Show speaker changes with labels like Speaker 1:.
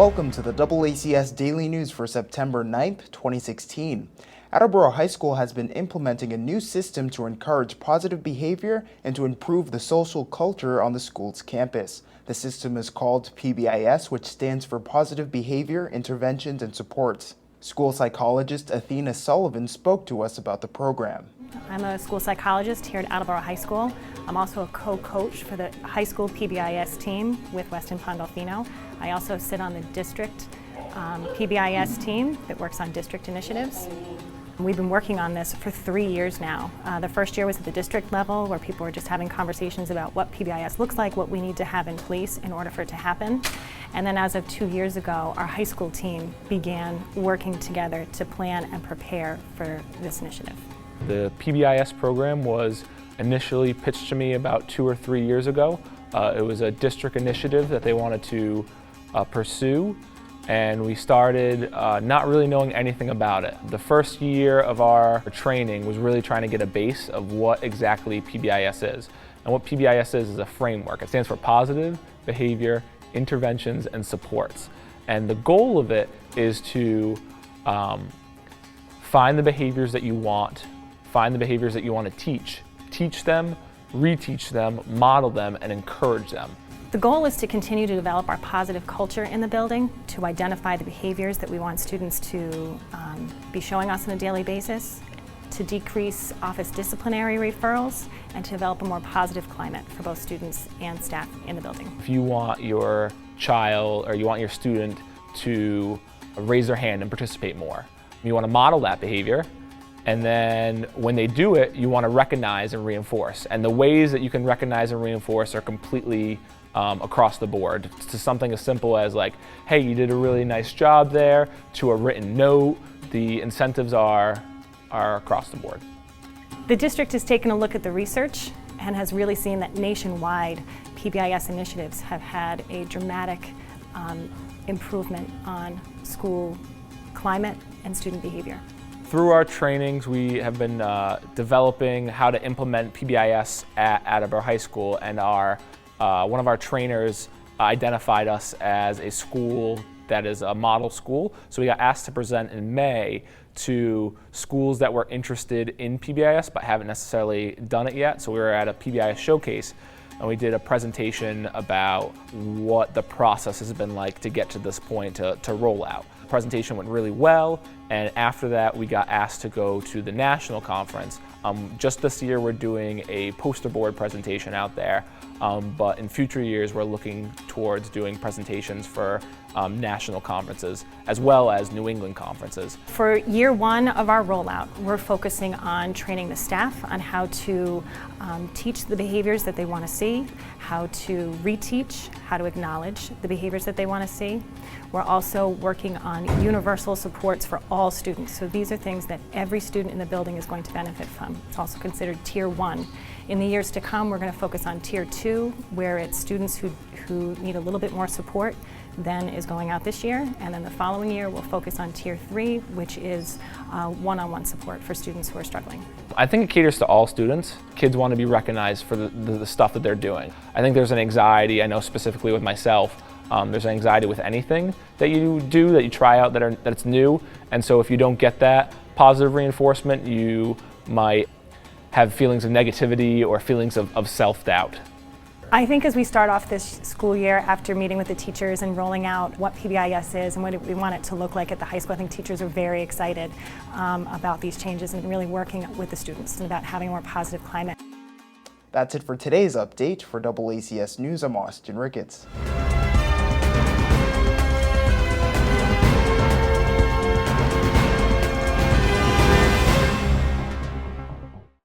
Speaker 1: Welcome to the DoubleACS Daily News for September 9th, 2016. Attleboro High School has been implementing a new system to encourage positive behavior and to improve the social culture on the school's campus. The system is called PBIS, which stands for Positive Behavior, Interventions, and Supports. School psychologist Athena Sullivan spoke to us about the program.
Speaker 2: I'm a school psychologist here at Attleboro High School. I'm also a co-coach for the high school PBIS team with Weston Pandolfino. I also sit on the district PBIS team that works on district initiatives. We've been working on this for 3 years now. The first year was at the district level, where people were just having conversations about what PBIS looks like, what we need to have in place in order for it to happen. And then as of 2 years ago, our high school team began working together to plan and prepare for this initiative.
Speaker 3: The PBIS program was initially pitched to me about 2 or 3 years ago. It was a district initiative that they wanted to pursue, and we started not really knowing anything about it. The first year of our training was really trying to get a base of what exactly PBIS is. And what PBIS is a framework. It stands for Positive Behavior, Interventions, and Supports. And the goal of it is to find the behaviors that you want, find the behaviors that you want to teach them, reteach them, model them, and encourage them.
Speaker 2: The goal is to continue to develop our positive culture in the building, to identify the behaviors that we want students to be showing us on a daily basis, to decrease office disciplinary referrals, and to develop a more positive climate for both students and staff in the building.
Speaker 3: If you want your child or you want your student to raise their hand and participate more, you want to model that behavior. And then when they do it, you want to recognize and reinforce. And the ways that you can recognize and reinforce are completely across the board. To something as simple as like, hey, you did a really nice job there, to a written note. The incentives are across the board.
Speaker 2: The district has taken a look at the research and has really seen that nationwide PBIS initiatives have had a dramatic improvement on school climate and student behavior.
Speaker 3: Through our trainings, we have been developing how to implement PBIS at Attleboro High School, and one of our trainers identified us as a school that is a model school. So we got asked to present in May to schools that were interested in PBIS but haven't necessarily done it yet. So we were at a PBIS showcase, and we did a presentation about what the process has been like to get to this point to roll out. The presentation went really well, and after that we got asked to go to the national conference. Just this year we're doing a poster board presentation out there, but in future years we're looking towards doing presentations for national conferences as well as New England conferences.
Speaker 2: For year one of our rollout, we're focusing on training the staff on how to teach the behaviors that they want to see, how to reteach, how to acknowledge the behaviors that they want to see. We're also working on universal supports for all students. So these are things that every student in the building is going to benefit from. It's also considered Tier 1. In the years to come, we're going to focus on Tier 2, where it's students who need a little bit more support than is going out this year. And then the following year, we'll focus on Tier 3, which is one-on-one support for students who are struggling.
Speaker 3: I think it caters to all students. Kids want to be recognized for the stuff that they're doing. I think there's an anxiety, I know specifically with myself, there's an anxiety with anything that you do, that you try out, that's new. And so if you don't get that positive reinforcement, you might have feelings of negativity or feelings of self-doubt.
Speaker 2: I think as we start off this school year, after meeting with the teachers and rolling out what PBIS is and what we want it to look like at the high school, I think teachers are very excited about these changes and really working with the students and about having a more positive climate.
Speaker 1: That's it for today's update. For DoubleACS News, I'm Austin Ricketts.